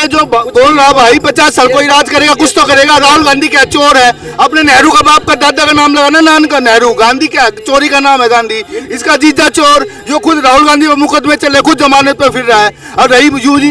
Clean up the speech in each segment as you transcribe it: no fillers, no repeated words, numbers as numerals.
जो बोल रहा भाई 50 साल कोई राज करेगा, कुछ तो करेगा। राहुल गांधी क्या चोर है? अपने नेहरू का बाप का दादा का नाम लगाना, नान का नेहरू। गांधी क्या चोरी का नाम है गांधी? इसका जीजा चोर जो खुद राहुल गांधी पर मुकदमे चले, खुद जमानत पर फिर रहा है। और रही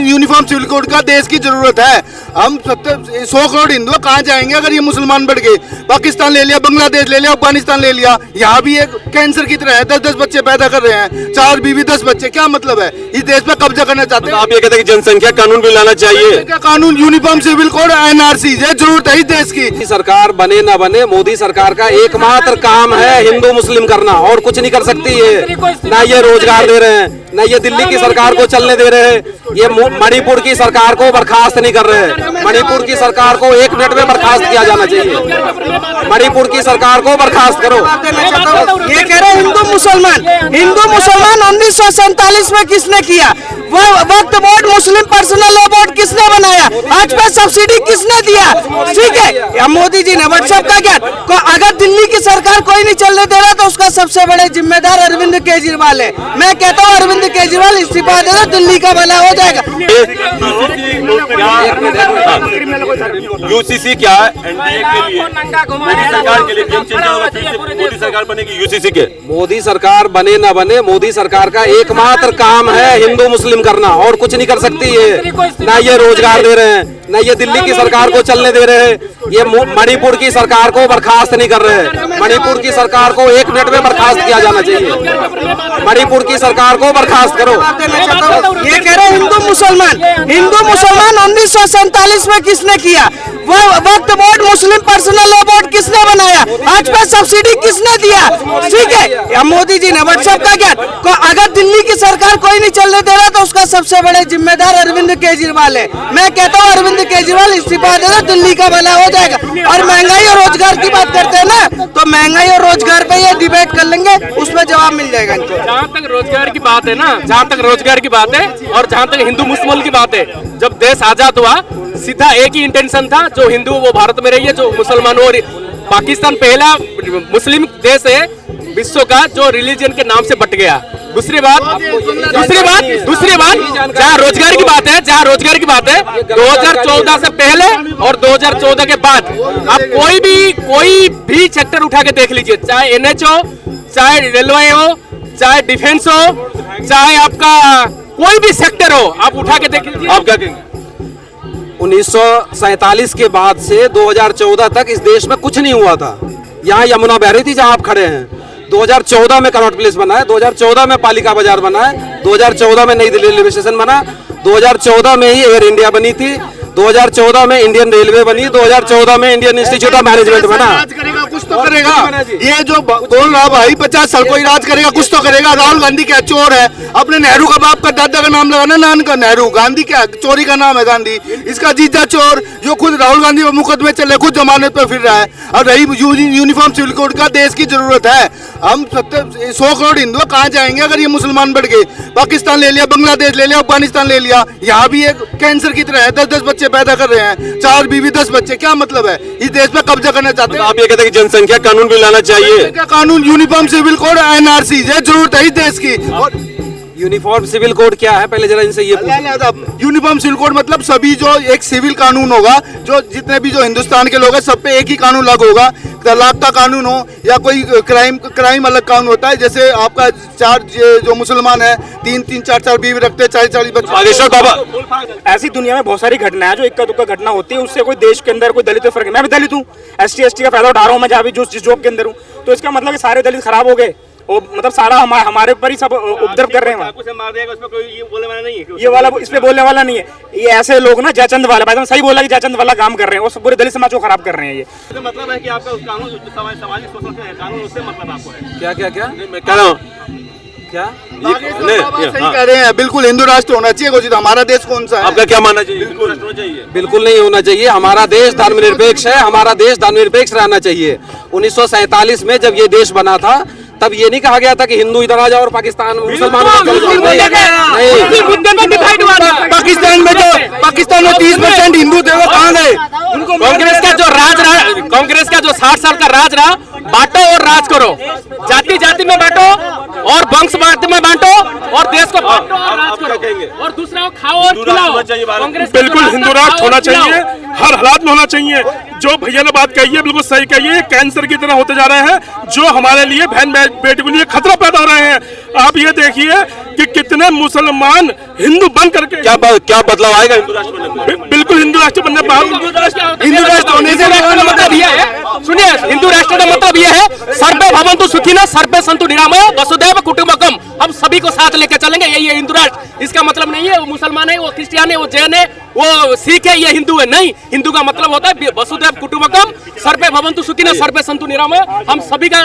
यूनिफॉर्म सिविल कोड का, देश की जरूरत है। हम 100 करोड़ हिंदू कहाँ जाएंगे अगर ये मुसलमान बढ़ गए? पाकिस्तान ले लिया, बांग्लादेश ले लिया, अफगानिस्तान ले लिया, यहाँ भी एक कैंसर की तरह है। 10-10 बच्चे पैदा कर रहे हैं, 4 बीवी 10 बच्चे। क्या मतलब है? इस देश पे कब्जा करना चाहते हैं। आप ये कहते हैं कि जनसंख्या कानून भी लाना चाहिए। क्या कानून? यूनिफॉर्म सिविल कोड, एनआरसी, ये जरूरत है इस देश की। सरकार बने ना बने, मोदी सरकार का एकमात्र काम है हिंदू मुस्लिम करना, और कुछ नहीं कर सकती है। ना ये रोजगार दे रहे हैं, ना ये दिल्ली की सरकार को चलने दे रहे हैं, ये मणिपुर की सरकार को बर्खास्त नहीं कर रहे हैं। मणिपुर की सरकार को 1 मिनट में बर्खास्त किया जाना चाहिए। मणिपुर की सरकार को बर्खास्त करो। ये कह रहे हिंदू मुसलमान 1947 में किसने किया? वो वक्त बोर्ड, मुस्लिम पर्सनल लॉ बोर्ड किसने बनाया? आज पे सब्सिडी किसने दिया? ठीक है, मोदी जी ने व्हाट्सएप का क्या? अगर दिल्ली की सरकार कोई नहीं चलने दे रहा तो उसका सबसे बड़े जिम्मेदार अरविंद केजरीवाल है। मैं कहता हूँ अरविंद केजरीवाल इस्तीफा दे दो, दिल्ली का भला हो जाएगा। यूसीसी क्या है? एनडीए के लिए, मोदी सरकार के लिए गेम चेंजर होगा। मोदी सरकार बनेगी यूसीसी के। मोदी सरकार बने ना बने, मोदी सरकार का एकमात्र काम है हिंदू मुस्लिम करना, और कुछ नहीं कर सकती है। ना ये रोजगार दे रहे हैं, ना ये दिल्ली की सरकार को चलने दे रहे हैं, ये मणिपुर की सरकार को बर्खास्त नहीं कर रहे हैं। मणिपुर की सरकार को 1 मिनट में बर्खास्त किया जाना चाहिए। मणिपुर की सरकार को बर्खास्त करो। ये कह रहे हिंदू मुसलमान 1947 में किसने किया? वो वक्त बोर्ड, मुस्लिम पर्सनल लॉ बोर्ड किसने बनाया? आज पे सब्सिडी किसने दिया? ठीक है, मोदी जी ने व्हाट्सएप का क्या? अगर दिल्ली की सरकार कोई नहीं चलने दे रहा तो उसका सबसे बड़े जिम्मेदार अरविंद केजरीवाल है। मैं कहता हूँ अरविंद केजरीवाल इस्तीफा दे दो, दिल्ली का भला हो जाएगा। और महंगाई और रोजगार की बात करते हैं ना, तो महंगाई और रोजगार पे ये डिबेट कर लेंगे, उसमें जवाब मिल जाएगा इनको। जहाँ तक रोजगार की बात है ना, जहाँ तक रोजगार की बात है और जहाँ तक हिंदू मुस्लिम की बात है, जब देश आजाद हुआ सीधा एक ही इंटेंशन था, जो हिंदू वो भारत में रहिए, जो मुसलमान और पाकिस्तान पहला मुस्लिम देश है विश्व का जो रिलीजन के नाम से बट गया। दूसरी बात जहाँ रोजगार की बात है, 2014 से पहले और 2014 के बाद आप कोई भी सेक्टर उठा के देख लीजिए, चाहे एनएच हो, चाहे रेलवे हो, चाहे डिफेंस हो, चाहे आपका कोई भी सेक्टर हो, आप उठा के देख लीजिए। आप क्या कहेंगे? 1947 के बाद से 2014 तक इस देश में कुछ नहीं हुआ था। यहाँ यमुना बह रही थी जहाँ आप खड़े हैं। 2014 में कनॉट प्लेस बना है, 2014 में पालिका बाजार बना है, 2014 में नई दिल्ली रेलवे स्टेशन बना, 2014 में ही एयर इंडिया बनी थी, 2014 में इंडियन रेलवे बनी, 2014 में इंडियन इंस्टीट्यूट ऑफ मैनेजमेंट बना। राज करेगा, कुछ तो करेगा। ये जो बोल रहा भाई 50 साल कोई राज करेगा, कुछ तो करेगा। राहुल गांधी क्या चोर है? अपने नेहरू का बाप का दादा का नाम लगाना, नान का नेहरू। गांधी क्या चोरी का नाम है गांधी? इसका जीजा चोर जो खुद राहुल गांधी पर मुकदमे चले, खुद जमानत पर फिर रहा है। और रही यूनिफॉर्म सिविल कोड का, देश की जरूरत है। हम 100 करोड़ हिंदू कहाँ जाएंगे अगर ये मुसलमान बढ़ गए? पाकिस्तान ले लिया, बांग्लादेश ले लिया, अफगानिस्तान ले लिया, यहाँ भी एक कैंसर की तरह है। 10-10 बच्चे पैदा कर रहे हैं, 4 बीवी 10 बच्चे। क्या मतलब है? इस देश पे कब्जा करना चाहते हैं। आप ये कहते हैं कि जनसंख्या कानून भी लाना चाहिए। क्या कानून? यूनिफॉर्म सिविल कोड, एनआरसी, ये जरूरत है इस देश की। और यूनिफॉर्म सिविल कोड क्या है? पहले जरा इनसे ये यूनिफॉर्म सिविल कोड मतलब सभी जो एक सिविल कानून होगा, जो जितने भी जो हिंदुस्तान के लोग हैं सब पे एक ही कानून लागू होगा। तलाक का कानून हो या कोई क्राइम अलग कानून होता है। जैसे आपका 4 जो मुसलमान है 3-3, 4-4 बीवी रखते हैं, 40-40 बच्चे। बाबा, ऐसी दुनिया में बहुत सारी घटना है जो इक्का दुक्का घटना होती है, उससे कोई देश के अंदर कोई दलित फर्क है। मैं भी दलित हूँ, ST का फायदा उठा रहा हूँ मैं, जहाँ भी जिस जॉब के अंदर हूँ। तो इसका मतलब कि सारे दलित खराब हो गए, और मतलब सारा हमारे ऊपर ही सब उपद्रव कर रहे हैं। ये वाला इस पे बोलने वाला नहीं है। ये ऐसे लोग ना जयचंद वाला, भाई सही बोला कि जयचंद वाला काम कर रहे हैं, और पूरे दलित समाज को खराब कर रहे हैं। ये मतलब है कि आपका उस कानून सामाजिक शोषण का कानून, उससे मतलब आपको है क्या मैं कह रहा हूँ क्या सही कह रहे हैं। बिल्कुल हिंदू राष्ट्र होना चाहिए घोषित। हमारा देश कौन सा है? आपका क्या मानना चाहिए? बिल्कुल नहीं होना चाहिए। हमारा देश धर्मनिरपेक्ष है, हमारा देश धर्मनिरपेक्ष रहना चाहिए। 1947 में जब ये देश बना था तब ये नहीं कहा गया था कि हिंदू इधर आ जाओ और पाकिस्तान मुसलमान पाकिस्तान में जो 30% हिंदू थे वो कहाँ गए? कांग्रेस का जो 60 साल का राज रहा, बांटो और राज करो, जाति जाति में बांटो और वंश में बांटो और देश को बांटो और राज करो और दूसरा को खाओ और खिलाओ। कांग्रेस बिल्कुल हिंदू राष्ट्र होना चाहिए, हर हालात में होना चाहिए। जो भैया ने बात कही है बिल्कुल सही कही है, कैंसर की तरह होते जा रहे हैं जो हमारे लिए बहन बेटी के लिए खतरा पैदा हो रहे हैं। आप ये देखिए कि कितने मुसलमान हिंदू बन करके क्या बदलाव आएगा हिंदू राष्ट्र बनने में? बिल्कुल हिंदू राष्ट्र बनने पर हिंदू राष्ट्र होने से मतलब यह है, सुनिए, हिंदू राष्ट्र का मतलब यह है सर्वे भवन्तु सुखिनः सर्वे सन्तु निरामयः वसुधैव कुटुम्बकम्। हम सभी को साथ लेकर चलेंगे, यही है हिंदू राष्ट्र। इसका मतलब नहीं है वो मुसलमान है, वो क्रिश्चियन है, वो जैन है, वो सिख है, ये हिंदू है, नहीं। हिंदू का मतलब होता है वसुधैव कुटुम्बकम्, सर्वे भवन्तु सुखिनः सर्वे सन्तु निरामयः। हम सभी का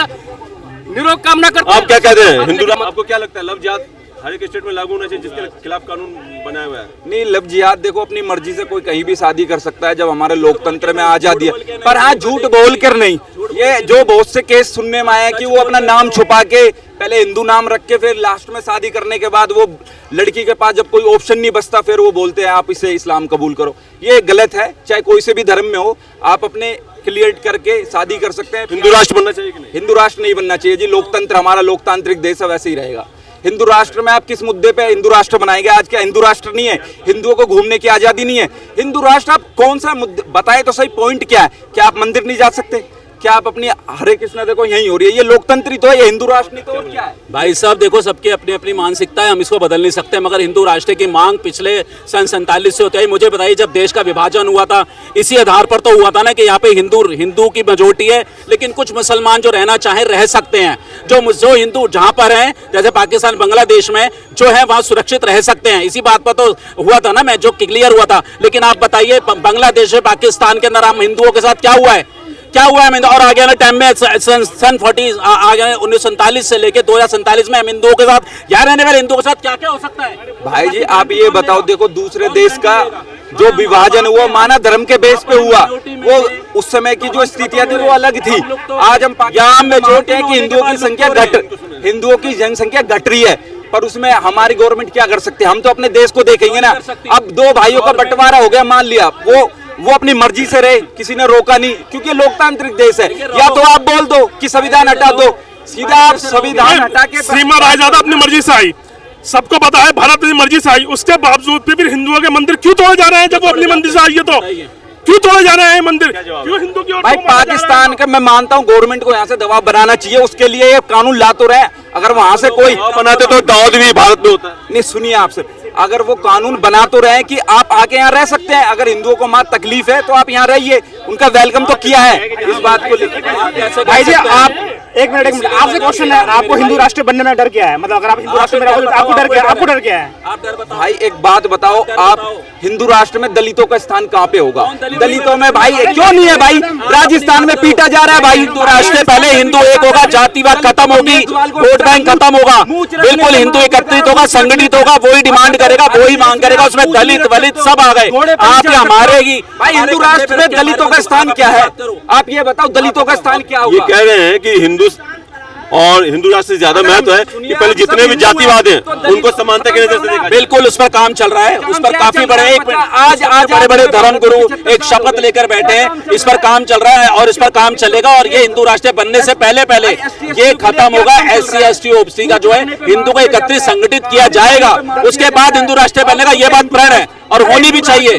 निरोग कामना करते हैं। आप क्या कहते हैं हिंदू राष्ट्र? आपको क्या लगता है लव जिहाद हर एक स्टेट में लागू होना चाहिए जिसके खिलाफ कानून बनाया हुआ है? नहीं, लव जिहाद देखो अपनी मर्जी से कोई कहीं भी शादी कर सकता है जब हमारे लोकतंत्र में आजादी है। पर हाँ, झूठ बोल कर नहीं। ये जो बहुत से केस सुनने में आए हैं कि वो अपना नाम छुपा के पहले हिंदू नाम रख के फिर लास्ट में शादी करने के बाद वो लड़की के पास जब कोई ऑप्शन नहीं बचता फिर वो बोलते हैं आप इसे इस्लाम कबूल करो। ये गलत है, चाहे कोई से भी धर्म में हो, आप अपने क्लियर करके शादी कर सकते हैं। हिंदू राष्ट्र बनना चाहिए कि नहीं? हिंदू राष्ट्र नहीं बनना चाहिए जी। लोकतंत्र हमारा लोकतांत्रिक देश है, वैसे ही रहेगा। हिंदू राष्ट्र में आप किस मुद्दे पे हिंदू राष्ट्र बनाएंगे? आज क्या हिंदू राष्ट्र नहीं है? हिंदुओं को घूमने की आजादी नहीं है? हिंदू राष्ट्र आप कौन सा मुद्दे बताए तो सही, पॉइंट क्या है? क्या आप मंदिर नहीं जा सकते? क्या आप अपनी हरे कृष्णा देखो यही हो रही है? ये लोकतंत्र तो है, ये हिंदू राष्ट्र नहीं तो और क्या है? भाई साहब देखो, सबकी अपनी अपनी मानसिकता है, हम इसको बदल नहीं सकते। मगर हिंदू राष्ट्र की मांग पिछले सन 47 से होती है। मुझे बताइए, जब देश का विभाजन हुआ था इसी आधार पर तो हुआ था ना कि यहाँ पे हिंदू की मेजोरिटी है, लेकिन कुछ मुसलमान जो रहना चाहें रह सकते हैं। जो हिंदू जहाँ पर हैं, जैसे पाकिस्तान बांग्लादेश में जो है वहाँ सुरक्षित रह सकते हैं। इसी बात पर तो हुआ था ना, मैं जो क्लियर हुआ था। लेकिन आप बताइए, बांग्लादेश पाकिस्तान के अंदर हम हिंदुओं के साथ क्या हुआ है? और आगे वाले टाइम में सन 40 आगे 1947 से लेके 2047 में हम हिंदुओं के साथ, यहाँ रहने वाले हिंदुओं के साथ क्या क्या हो सकता है? भाई जी आप ये बताओ, देखो दूसरे देश का जो विभाजन हुआ माना धर्म के बेस पे हुआ, वो उस समय की जो स्थितियां थी वो अलग थी। आज हम यहाँ में जोड़ते हैं कि हिंदुओं की जनसंख्या घट रही है, पर उसमें हमारी गवर्नमेंट क्या कर सकती है? हम तो अपने देश को देखेंगे ना। अब दो भाइयों का बंटवारा हो गया, मान लिया, वो अपनी मर्जी से रहे, किसी ने रोका नहीं, क्योंकि लोकतांत्रिक देश है। या तो आप बोल दो कि संविधान हटा दो, सीधा आप संविधान हटा के सीमा रायजादा अपनी मर्जी से आई, सबको पता है भारत अपनी मर्जी से आई, उसके बावजूद भी हिंदुओं के मंदिर क्यों तोड़े जा रहे हैं? जब वो अपनी मर्जी से आई है तो क्यों तोड़े जा रहे हैं मंदिर? क्यों हिंदू की ओर? भाई पाकिस्तान का मैं मानता हूँ गवर्नमेंट को यहाँ से दबाव बनाना चाहिए, उसके लिए ये कानून ला तो रहे। अगर वहां से कोई बनाते तो दाऊद भी भारत में होता है। नहीं, सुनिए आपसे, अगर वो कानून बना तो रहे कि आप आके यहाँ रह सकते हैं, अगर हिंदुओं को वहां तकलीफ है तो आप यहाँ रहिए, उनका वेलकम तो किया है। इस बात को लेकर भाई जी आप एक मिनट आपसे क्वेश्चन है, आपको हिंदू राष्ट्र बनने में डर क्या है? मतलब अगर आप हिंदू राष्ट्र में रहोगे तो आपको डर क्या है? आपको डर क्या है? भाई एक बात बताओ, आप हिंदू राष्ट्र में दलितों का स्थान कहाँ पे होगा? दलितों में भाई क्यों नहीं है? भाई राजस्थान में पीटा जा रहा है। भाई हिंदू राष्ट्र से पहले हिंदू एक होगा, जातिवाद खत्म होगी, वोट बैंक खत्म होगा, बिल्कुल हिंदू एकत्रित होगा, संगठित होगा, वही डिमांड करेगा, वही मांग करेगा, उसमें दलित वलित सब आ गए। आप क्या मारेगी? भाई हिंदू राष्ट्र में दलितों का स्थान क्या है? आप ये बताओ, दलितों का स्थान क्या होगा? ये कह रहे हैं कि हिंदू और हिंदू राष्ट्र से ज्यादा महत्व है कि पहले जितने भी जातिवाद हैं उनको समानता की नजर से देखा। बिल्कुल उस पर काम चल रहा है, उस पर काफी बड़े आज बड़े बड़े धर्म गुरु एक शपथ लेकर बैठे हैं, इस पर काम चल रहा है और इस पर काम चलेगा। और ये हिंदू राष्ट्र बनने से पहले ये खत्म होगा। SC ST OBC का जो है हिंदू को एकत्रित संगठित किया जाएगा, उसके बाद हिंदू राष्ट्र बनेगा। ये बात प्रण है और होनी भी चाहिए।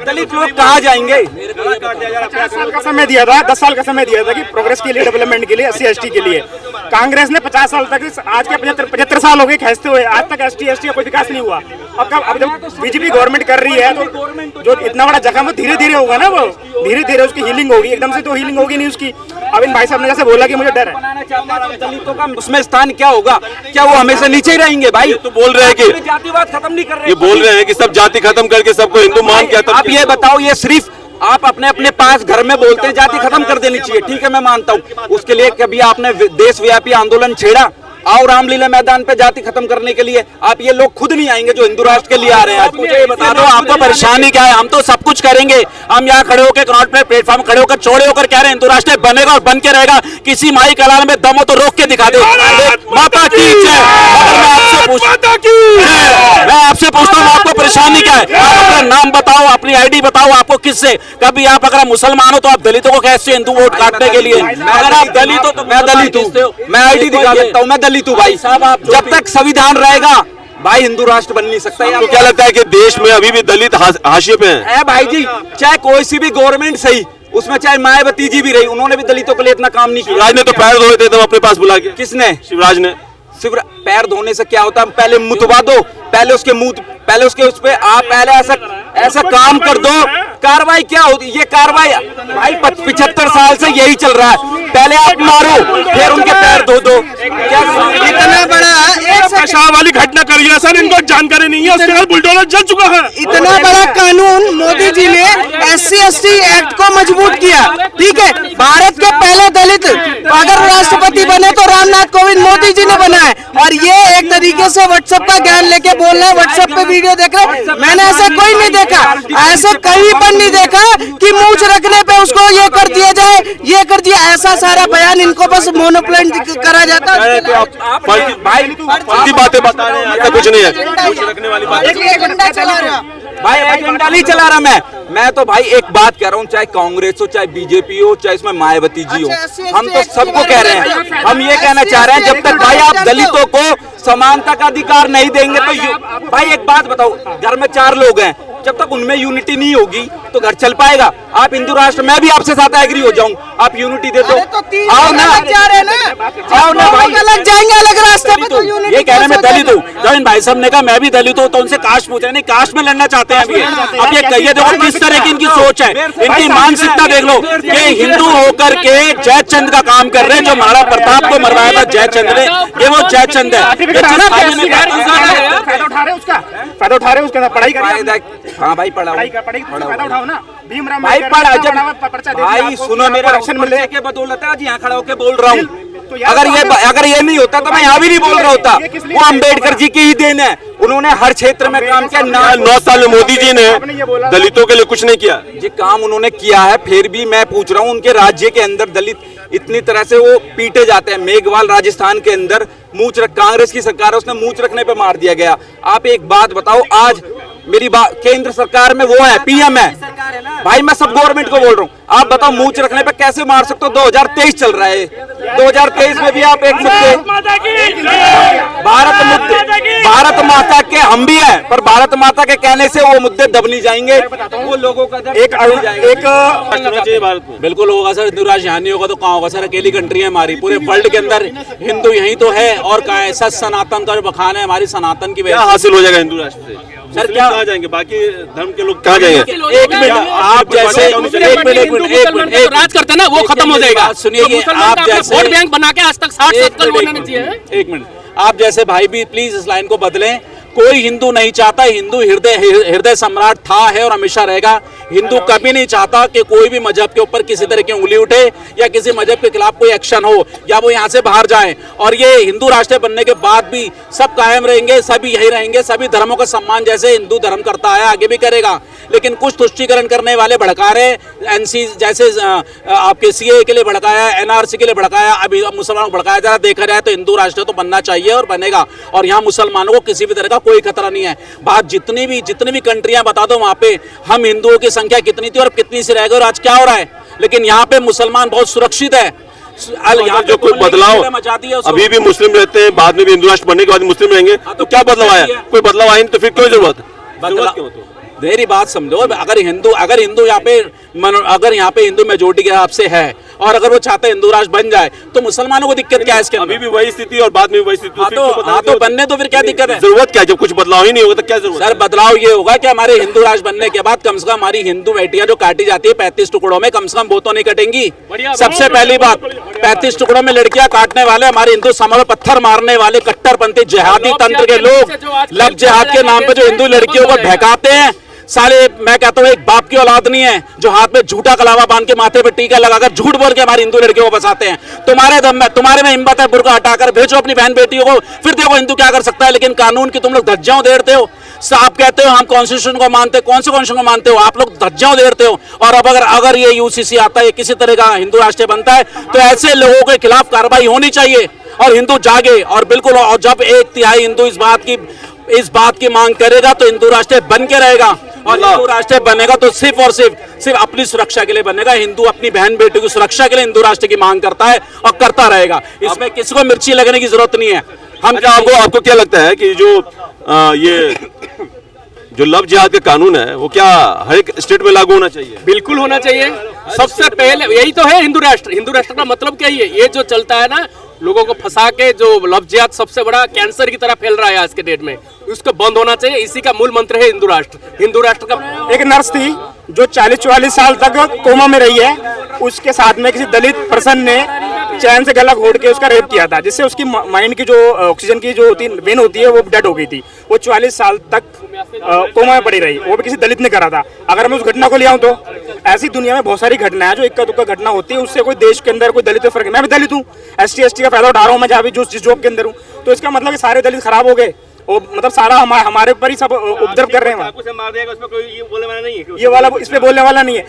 दलित लोग कहाँ जाएंगे? 50 साल का समय दिया था, 10 साल का समय दिया था कि प्रोग्रेस के लिए, डेवलपमेंट के लिए, SC ST के लिए। कांग्रेस ने 50 साल तक, आज के 75 साल हो गए खींचते हुए, आज तक ST ST का कोई विकास नहीं हुआ। अब जब बीजेपी गवर्नमेंट कर रही है तो जो इतना बड़ा जख्म वो धीरे धीरे होगा ना, वो धीरे धीरे उसकी हीलिंग होगी, एकदम से तो हीलिंग होगी नहीं उसकी। अब इन भाई साहब ने जैसे बोला कि मुझे डर है, दलितों का उसमें स्थान क्या होगा? क्या वो हमेशा नीचे ही रहेंगे? भाई तो बोल रहे हैं कि जातिवाद खत्म नहीं कर रहे, ये बोल रहे हैं कि सब जाति खत्म करके सबको हिंदू मान के। आप ये बताओ, ये सिर्फ आप अपने पास घर में बोलते हैं जाति खत्म कर देनी चाहिए, ठीक है मैं मानता हूँ। उसके लिए कभी आपने देशव्यापी आंदोलन छेड़ा? आओ रामलीला मैदान पे जाति खत्म करने के लिए। आप ये लोग खुद नहीं आएंगे जो हिंदू राष्ट्र के लिए आ रहे हैं। आज मुझे ये बता दो आपको परेशानी क्या है? हम तो सब कुछ करेंगे, हम यहाँ खड़े होकर कनॉट प्लेटफॉर्म खड़े होकर चौड़े होकर कह रहे हैं हिंदू राष्ट्र बनेगा और बन के रहेगा। किसी माई कलाल में दम हो तो रोक के दिखा दे। माता की जय। मैं आपसे पूछता हूँ आपको परेशानी क्या है? आप अपना नाम बताओ, अपनी आईडी बताओ, आपको किससे कभी आप अगर मुसलमान हो तो आप दलितों को कैसे हिंदू वोट काटने के लिए? अगर आप दलित हो तो मैं दलित हूँ, मैं आईडी दिखा सकता हूँ, मैं दलित हूँ भाई साहब। आप जब तक संविधान रहेगा भाई हिंदू राष्ट्र बन नहीं सकता। आपको क्या लगता है कि देश में अभी भी दलित हाशिए पे हैं? है भाई जी, चाहे कोई सी भी गवर्नमेंट सही, उसमें चाहे मायावती जी भी रही, उन्होंने भी दलितों के लिए इतना काम नहीं किया। शिवराज ने तो पैर धोए थे तुम अपने पास बुला के। किसने? शिवराज ने। पैर धोने से क्या होता है? पहले मुतवा दो, पहले उसके मुंह, पहले उसके उस पे आप पहले ऐसा काम कर दो। कार्रवाई क्या होती? ये कार्रवाई भाई 75 साल से यही चल रहा है। पहले आप मारो, फिर उनके पैर धो दो। क्या इतना बड़ा पेशाब वाली घटना करी है सर, इनको जानकारी नहीं है, उसके बाद बुलडोजर जल चुका है। इतना बड़ा कानून मोदी जी ने SC/ST एक्ट को मजबूत किया, ठीक है। भारत के पहले दलित अगर राष्ट्रपति बने तो रामनाथ कोविंद मोदी जी ने बनाया। और ये एक तरीके से व्हाट्सएप का ज्ञान लेके बोल रहे हैं, व्हाट्सएप पे वीडियो देख रहे हैं। मैंने ऐसा कोई नहीं देखा, ऐसे कहीं पर नहीं देखा कि मूंछ रखने पे उसको ये कर दिया जाए, ये कर दिया। ऐसा सारा बयान इनको बस मोनोप्लेन करा जाता है। फर्जी बातें बता रहे हैं, ऐसा कुछ नहीं है। कुछ रखने वाली बात एजेंडा चला रहा भाई, एजेंडा नहीं चला रहा मैं तो भाई एक बात कह रहा हूँ, चाहे कांग्रेस हो, चाहे बीजेपी हो, चाहे इसमें मायावती जी हो, हम तो सबको कह रहे हैं। हम ये कहना चाह रहे हैं जब तक भाई आप दलितों को समानता का अधिकार नहीं देंगे तो भाई एक बात बताओ, घर में 4 लोग हैं, जब तक उनमें यूनिटी नहीं होगी तो घर चल पाएगा? आप हिंदू राष्ट्र, मैं भी आपसे साथ एग्री हो जाऊं, आप यूनिटी दे दो। आओ ना, आओ ना भाई, अलग जाएंगे अलग रास्ते पे तो यूनिटी। ये कहने में दलित हूँ, जब इन भाई साहब ने कहा मैं भी दलित हूँ तो उनसे कास्ट पूछ रहे नहीं, कास्ट में लड़ना चाहते हैं अभी। अब ये कहिए देखो किस तरह की इनकी सोच है, इनकी मानसिकता देख लो। ये हिंदू होकर के जयचंद का काम कर रहे हैं, जो महाराणा प्रताप को मरवाया था जयचंद ने, ये वो जयचंद है। फायदा उठा रहे उसका, पढ़ाई करिए। हाँ भाई पढ़ाओ, फायदा उठाओ ना। भीमराव भाई पढ़ा जब पर्चा भाई सुनो, मेरा ऑप्शन मिलने के बदौलत है आज यहाँ खड़ा होकर बोल रहा हूँ। तो अगर ये नहीं होता तो मैं यहाँ भी नहीं बोल रहा होता। वो अम्बेडकर जी की ही देन है, उन्होंने हर क्षेत्र में काम किया। 9 साल में मोदी जी ने दलितों के लिए कुछ नहीं किया। ये काम उन्होंने किया है, फिर भी मैं पूछ रहा हूँ उनके राज्य के अंदर दलित इतनी तरह से वो पीटे जाते हैं। मेघवाल राजस्थान के अंदर मूंछ रख, कांग्रेस की सरकार है, उसने मूंछ रखने पे मार दिया गया। आप एक बात बताओ, आज मेरी बात, केंद्र सरकार में वो है, PM है भाई, मैं सब गवर्नमेंट को बोल रहा हूँ। आप बताओ मूंछ रखने पे कैसे मार सकते हो? 2023 चल रहा है, 2023 में भी आप एक मुद्दे भारत माता के हम भी हैं, पर भारत माता के कहने से वो मुद्दे दब नहीं जाएंगे, वो लोगों का एक बिल्कुल होगा सर। हिंदू राष्ट्र यहाँ नहीं होगा तो कहाँ होगा सर? अकेली कंट्री है हमारी, पूरे वर्ल्ड के अंदर हिंदू यही तो है। और कहाँ है? सच सनातन का जो बखान है हमारी सनातन की क्या हासिल हो जाएगा हिंदू राष्ट्र से? सर क्या कहाँ जाएंगे? बाकी धर्म के लोग कहाँ जाएंगे? एक मिनट, आप जैसे एक मिनट राज करते ना वो खत्म हो जाएगा। सुनिए, आप जैसे वोट बैंक बना के आज तक 60-70 लोग बनाने चाहिए। एक मिनट, आप जैसे भाई भी प्लीज इस लाइन को बदलें। कोई हिंदू नहीं चाहता, हिंदू हृदय सम्राट था, है और हमेशा रहेगा। हिंदू कभी नहीं चाहता कि कोई भी मजहब के ऊपर किसी तरह की उंगली उठे या किसी मजहब के खिलाफ कोई एक्शन हो या वो यहाँ से बाहर जाए। और ये हिंदू राष्ट्र बनने के बाद भी सब कायम रहेंगे, सभी यही रहेंगे, सभी धर्मों का सम्मान जैसे हिंदू धर्म करता है आगे भी करेगा। लेकिन कुछ तुष्टीकरण करने वाले भड़का रहे, NC जैसे आपके CA के लिए भड़काया, NRC के लिए भड़काया, अभी मुसलमानों को भड़काया जा रहा। देखा जाए तो हिंदू राष्ट्र तो बनना चाहिए और बनेगा, और यहाँ मुसलमानों को किसी भी तरह का कोई खतरा नहीं है। बात जितनी भी कंट्रियां बता दो वहां पे हम हिंदुओं की संख्या कितनी थी और कितनी सी रह गई और आज क्या हो रहा है। लेकिन यहाँ पे मुसलमान बहुत सुरक्षित है। यहाँ जो कोई बदलाव, अभी भी मुस्लिम रहते हैं, बाद में भी हिंदू राष्ट्र बनने के बाद मुस्लिम रहेंगे, तो क्या बदलाव आया? कोई बदलाव आया नहीं तो फिर क्यों जरूरत? मेरी बात समझो, अगर हिंदू यहाँ पे हिंदू मेजोरिटी के हिसाब से है और अगर वो चाहते हैं हिंदू राष्ट्र बन जाए तो मुसलमानों को दिक्कत क्या है इसके? अभी भी वही स्थिति और बाद में वही स्थिति। तो बनने तो फिर क्या दिक्कत है? जरूरत क्या है? जब कुछ बदलाव ही नहीं होगा तो क्या जरूरत? सर बदलाव ये होगा कि हमारे हिंदू राष्ट्र बनने के बाद कम से कम हमारी हिंदू बेटियां जो काटी जाती है 35 टुकड़ों में, कम से कम वो तो नहीं कटेंगी। सबसे पहली बात, 35 टुकड़ों में लड़कियां काटने वाले, हमारे हिंदू समाज में पत्थर मारने वाले कट्टरपंथी जिहादी तंत्र के लोग लव जिहाद के नाम पे जो हिंदू लड़कियों को बहकाते हैं, साले मैं कहता हूँ एक बाप की औलाद नहीं है जो हाथ में झूठा कलावा बांध के माथे पे टीका लगाकर झूठ बोल के हमारी हिंदू लड़कियों को बसाते हैं। तुम्हारे दम में, तुम्हारे में हिम्मत है बुर्का हटाकर भेजो अपनी बहन बेटियों को, फिर देखो हिंदू क्या कर सकता है। लेकिन कानून की तुम लोग धज्जियां उड़ेरते हो। आप कहते हो हम कॉन्स्टिट्यूशन को मानते हैं, कौन से कॉन्स्टिट्यूशन को मानते हो? आप लोग धज्जियां उड़ेरते हो। और अब अगर ये यूसीसी आता है, किसी तरह का हिंदू राष्ट्र बनता है, तो ऐसे लोगों के खिलाफ कार्रवाई होनी चाहिए और हिंदू जागे। और बिल्कुल, और जब 1/3 हिंदू इस बात की मांग करेगा तो हिंदू राष्ट्र बन के रहेगा। और हिंदू राष्ट्र बनेगा तो सिर्फ और सिर्फ अपनी सुरक्षा के लिए बनेगा। हिंदू अपनी बहन बेटी की सुरक्षा के लिए हिंदू राष्ट्र की मांग करता है और करता रहेगा। इसमें किसी को मिर्ची लगने की जरूरत नहीं है। हम अच्छा, आपको क्या लगता है कि जो लव जिहाद का कानून है वो क्या हर एक स्टेट में लागू होना चाहिए? बिल्कुल होना चाहिए। सबसे पहले यही तो है हिंदू राष्ट्र। हिंदू राष्ट्र का मतलब क्या ही है? ये जो चलता है ना, लोगों को फंसा के जो लव जिहाद सबसे बड़ा कैंसर की तरह फैल रहा है आज के डेट में, उसको बंद होना चाहिए। इसी का मूल मंत्र है हिंदू राष्ट्र। हिंदू राष्ट्र का एक नर्स थी जो 40-44 साल तक कोमा में रही है, उसके साथ में किसी दलित पर्सन ने चैन से गला घोट के उसका रेप किया था, जिससे उसकी माइंड की जो ऑक्सीजन की जो वेन होती है वो डेड हो गई थी। वो 44 साल तक कोमा में पड़ी रही, वो भी किसी दलित ने करा था। अगर मैं उस घटना को ले आऊं तो ऐसी दुनिया में बहुत सारी घटना है जो इक्का दुक्का घटना होती है, उससे कोई देश के अंदर कोई दलित फर्क है। मैं भी दलित हूँ, ST का फायदा उठा रहा हूँ मैं जहाँ भी जिस जॉब के अंदर हूँ, तो इसका मतलब सारे दलित खराब हो गए। मतलब सारा हमारे ऊपर ही सब उपद्रव कर रहे हैं। ये वाला इस पे बोलने वाला नहीं है।